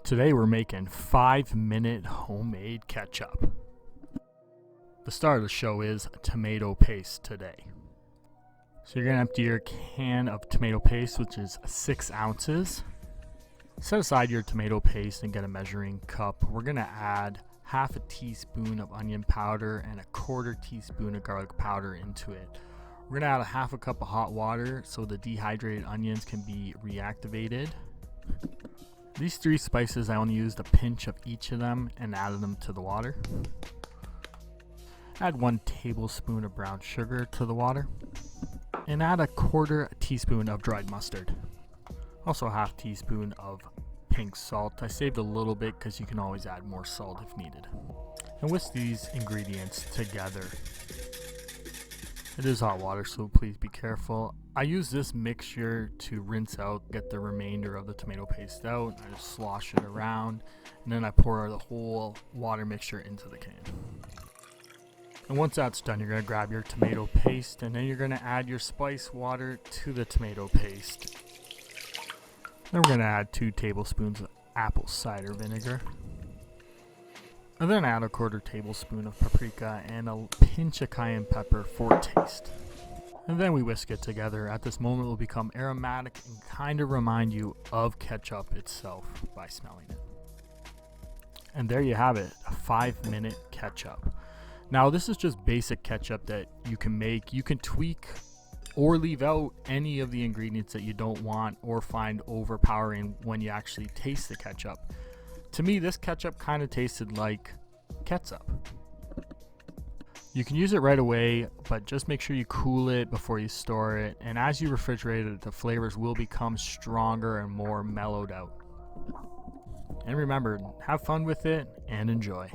Today we're making 5-minute homemade ketchup. The star of the show is tomato paste today. So you're going to empty your can of tomato paste, which is 6 ounces. Set aside your tomato paste and get a measuring cup. We're going to add half a teaspoon of onion powder and a 1/4 teaspoon of garlic powder into it. We're going to add a half a cup of hot water so the dehydrated onions can be reactivated. These 3 spices, I only used a pinch of each of them and added them to the water. Add 1 tablespoon of brown sugar to the water. And add a 1/4 teaspoon of dried mustard. Also a half teaspoon of pink salt. I saved a little bit because you can always add more salt if needed. And whisk these ingredients together. It is hot water, so please be careful. I use this mixture to rinse out, get the remainder of the tomato paste out. I just slosh it around, and then I pour the whole water mixture into the can. And once that's done, you're going to grab your tomato paste, and then you're going to add your spice water to the tomato paste. Then we're going to add 2 tablespoons of apple cider vinegar. And then add a 1/4 tablespoon of paprika and a pinch of cayenne pepper for taste. And then we whisk it together. At this moment, it will become aromatic and kind of remind you of ketchup itself by smelling it. And there you have it, a 5-minute ketchup. Now, this is just basic ketchup that you can make. You can tweak or leave out any of the ingredients that you don't want or find overpowering when you actually taste the ketchup. To me, this ketchup kind of tasted like ketchup. You can use it right away, but just make sure you cool it before you store it. And as you refrigerate it, the flavors will become stronger and more mellowed out. And remember, have fun with it and enjoy.